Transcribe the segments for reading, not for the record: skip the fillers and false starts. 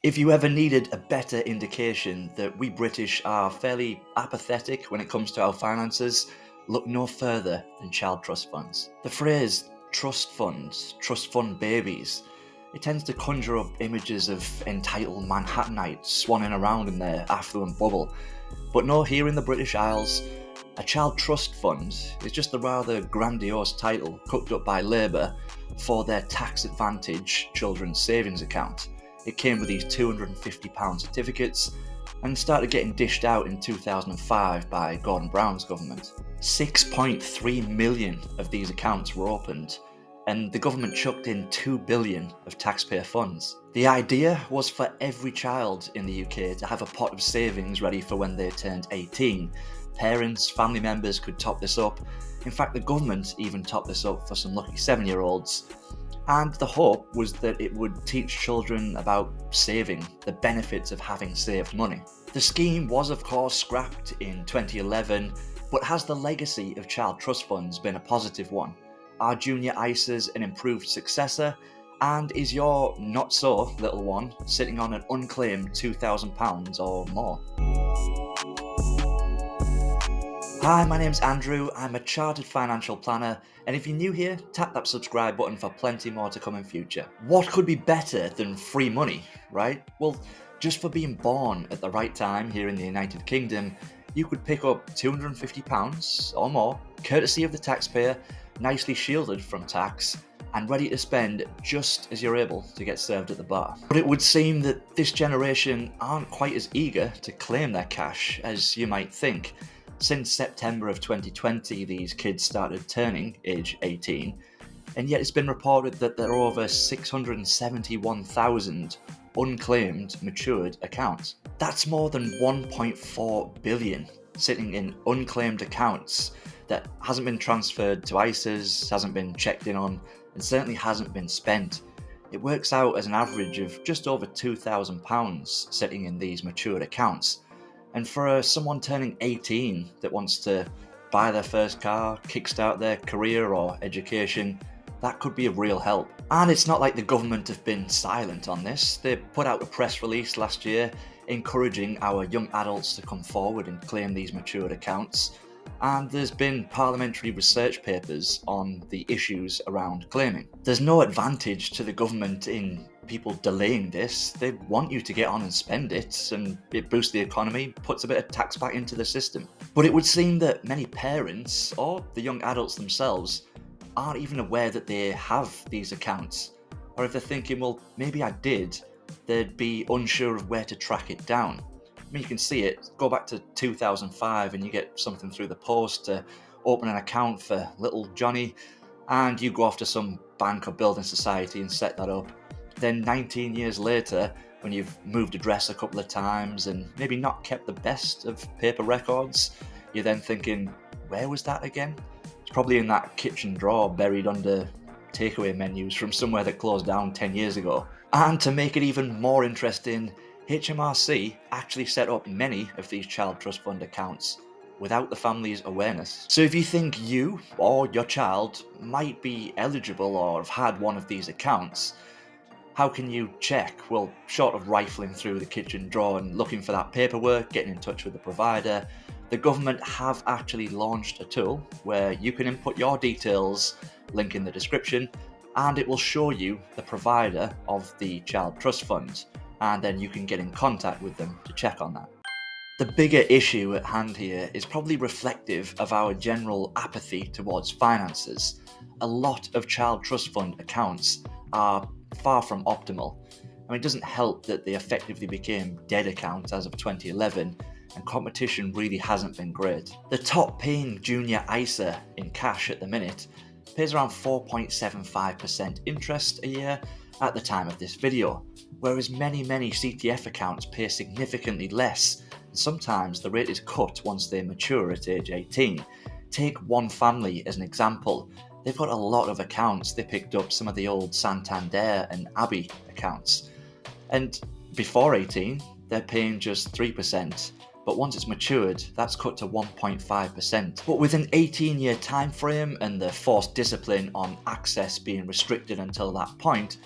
If you ever needed a better indication that we British are fairly apathetic when it comes to our finances, look no further than child trust funds. The phrase trust funds, trust fund babies, it tends to conjure up images of entitled Manhattanites swanning around in their affluent bubble. But no, here in the British Isles, a child trust fund is just a rather grandiose title cooked up by Labour for their tax advantage children's savings account. It came with these £250 certificates and started getting dished out in 2005 by Gordon Brown's government. 6.3 million of these accounts were opened, and the government chucked in 2 billion of taxpayer funds. The idea was for every child in the UK to have a pot of savings ready for when they turned 18. Parents, family members could top this up. In fact, the government even topped this up for some lucky 7-year-olds. And the hope was that it would teach children about saving, the benefits of having saved money. The scheme was of course scrapped in 2011, but has the legacy of child trust funds been a positive one? Are junior ISAs an improved successor? And is your not-so little one sitting on an unclaimed £2,000 or more? Hi, my name's Andrew, I'm a chartered financial planner, and if you're new here, tap that subscribe button for plenty more to come in future. What could be better than free money, right? Well, just for being born at the right time here in the United Kingdom, you could pick up £250 or more, courtesy of the taxpayer, nicely shielded from tax, and ready to spend just as you're able to get served at the bar. But it would seem that this generation aren't quite as eager to claim their cash as you might think. Since September of 2020, these kids started turning age 18, and yet it's been reported that there are over 671,000 unclaimed matured accounts. That's more than 1.4 billion sitting in unclaimed accounts that hasn't been transferred to ISAs, hasn't been checked in on, and certainly hasn't been spent. It works out as an average of just over £2,000 sitting in these matured accounts. And for someone turning 18 that wants to buy their first car, kickstart their career or education, that could be a real help. And it's not like the government have been silent on this. They put out a press release last year encouraging our young adults to come forward and claim these matured accounts. And there's been parliamentary research papers on the issues around claiming. There's no advantage to the government in people delaying this. They want you to get on and spend it, and it boosts the economy, puts a bit of tax back into the system. But it would seem that many parents, or the young adults themselves, aren't even aware that they have these accounts. Or if they're thinking, well, maybe I did, they'd be unsure of where to track it down. I mean, you can see it, go back to 2005 and you get something through the post to open an account for little Johnny, and you go off to some bank or building society and set that up. Then 19 years later, when you've moved address a couple of times and maybe not kept the best of paper records, you're then thinking, where was that again? It's probably in that kitchen drawer buried under takeaway menus from somewhere that closed down 10 years ago. And to make it even more interesting, HMRC actually set up many of these child trust fund accounts without the family's awareness. So if you think you or your child might be eligible or have had one of these accounts, how can you check? Well, short of rifling through the kitchen drawer and looking for that paperwork, getting in touch with the provider, the government have actually launched a tool where you can input your details, link in the description, and it will show you the provider of the child trust fund, and then you can get in contact with them to check on that. The bigger issue at hand here is probably reflective of our general apathy towards finances. A lot of child trust fund accounts are far from optimal. I mean, it doesn't help that they effectively became dead accounts as of 2011, and competition really hasn't been great. The top paying junior ISA in cash at the minute pays around 4.75% interest a year at the time of this video, whereas many CTF accounts pay significantly less, and sometimes the rate is cut once they mature at age 18. Take one family as an example. They've got a lot of accounts. They picked up some of the old Santander and Abbey accounts. And before 18, they're paying just 3%. But once it's matured, that's cut to 1.5%. But with an 18-year time frame and the forced discipline on access being restricted until that point,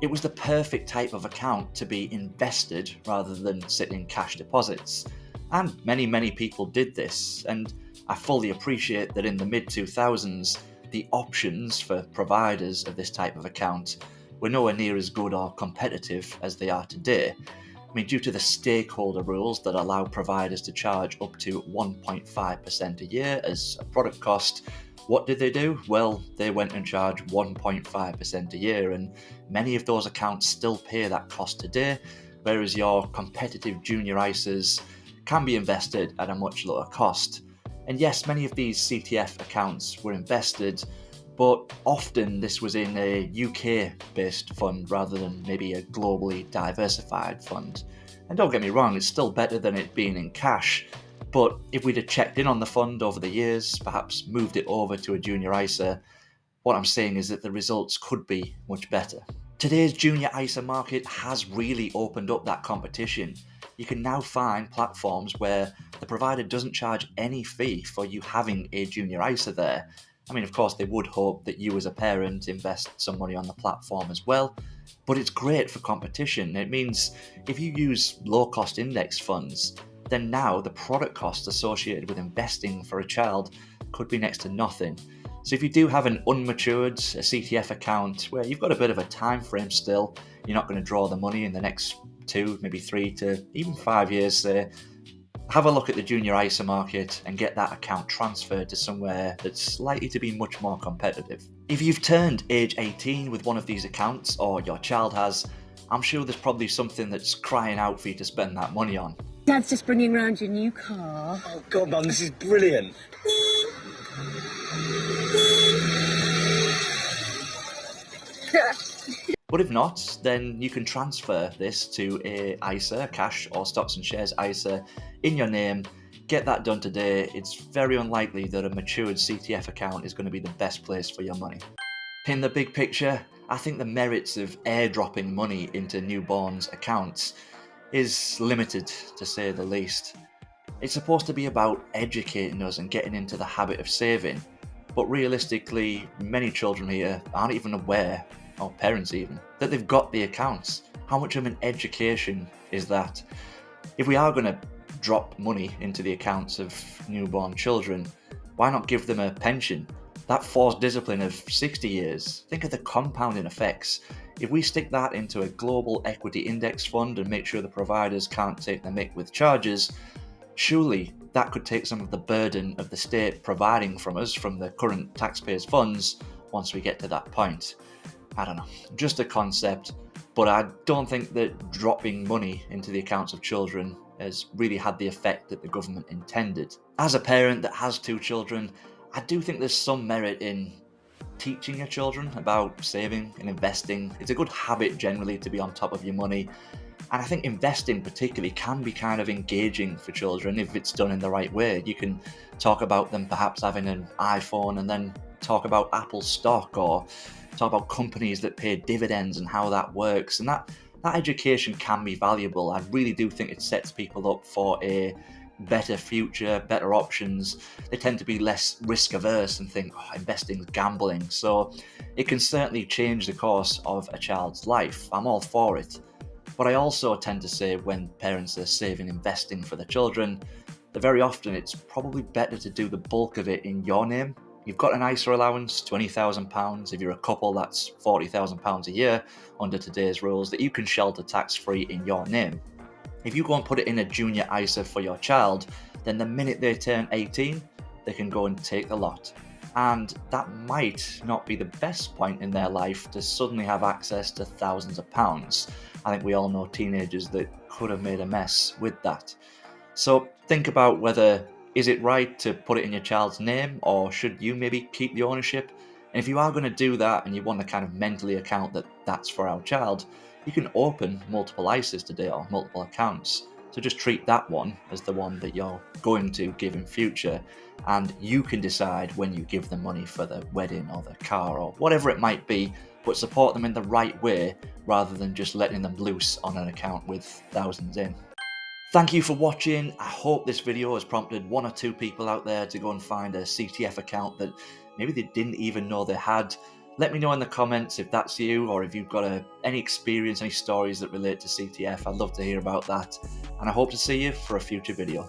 It was the perfect type of account to be invested rather than sitting in cash deposits. And many people did this, and I fully appreciate that in the mid-2000s, the options for providers of this type of account were nowhere near as good or competitive as they are today. I mean, due to the stakeholder rules that allow providers to charge up to 1.5% a year as a product cost, what did they do? Well, they went and charged 1.5% a year, and many of those accounts still pay that cost today, whereas your competitive junior ISAs can be invested at a much lower cost. And yes, many of these CTF accounts were invested, but often this was in a UK-based fund rather than maybe a globally diversified fund. And don't get me wrong, it's still better than it being in cash, but if we'd have checked in on the fund over the years, perhaps moved it over to a junior ISA, what I'm saying is that the results could be much better. Today's junior ISA market has really opened up that competition. You can now find platforms where the provider doesn't charge any fee for you having a junior ISA there. I mean, of course, they would hope that you as a parent invest some money on the platform as well, but it's great for competition. It means if you use low-cost index funds, then now the product cost associated with investing for a child could be next to nothing. So if you do have an unmatured a CTF account where you've got a bit of a time frame still, you're not going to draw the money in the next 2, maybe 3 to even 5 years, say, have a look at the junior ISA market and get that account transferred to somewhere that's likely to be much more competitive. If you've turned age 18 with one of these accounts, or your child has, I'm sure there's probably something that's crying out for you to spend that money on. Dad's just bringing round your new car. Oh God, Mum, this is brilliant. But if not, then you can transfer this to a ISA, a cash or stocks and shares ISA in your name. Get that done today. It's very unlikely that a matured CTF account is going to be the best place for your money. In the big picture, I think the merits of airdropping money into newborns' accounts is limited, to say the least. It's supposed to be about educating us and getting into the habit of saving, but realistically, many children here aren't even aware, or parents even, that they've got the accounts. How much of an education is that? If we are going to drop money into the accounts of newborn children, why not give them a pension? That forced discipline of 60 years, think of the compounding effects. If we stick that into a global equity index fund and make sure the providers can't take the mick with charges, surely that could take some of the burden of the state providing from us from the current taxpayers' funds once we get to that point. I don't know, just a concept, but I don't think that dropping money into the accounts of children has really had the effect that the government intended. As a parent that has 2 children, I do think there's some merit in teaching your children about saving and investing. It's a good habit generally to be on top of your money. And I think investing particularly can be kind of engaging for children if it's done in the right way. You can talk about them perhaps having an iPhone and then talk about Apple stock, or talk about companies that pay dividends and how that works. And that education can be valuable. I really do think it sets people up for a better future, better options. They tend to be less risk averse and think, oh, investing's gambling. So it can certainly change the course of a child's life. I'm all for it. But I also tend to say when parents are saving, investing for their children, that very often it's probably better to do the bulk of it in your name. You've got an ISA allowance, £20,000. If you're a couple, that's £40,000 a year under today's rules that you can shelter tax-free in your name. If you go and put it in a junior ISA for your child, then the minute they turn 18, they can go and take the lot. And that might not be the best point in their life to suddenly have access to thousands of pounds. I think we all know teenagers that could have made a mess with that. So think about whether, is it right to put it in your child's name, or should you maybe keep the ownership? And if you are going to do that and you want to kind of mentally account that that's for our child, you can open multiple ISAs today or multiple accounts. So just treat that one as the one that you're going to give in future, and you can decide when you give them money for the wedding or the car or whatever it might be, but support them in the right way rather than just letting them loose on an account with thousands in. Thank you for watching. I hope this video has prompted 1 or 2 people out there to go and find a CTF account that maybe they didn't even know they had. Let me know in the comments if that's you, or if you've got any experience, any stories that relate to CTF. I'd love to hear about that, and I hope to see you for a future video.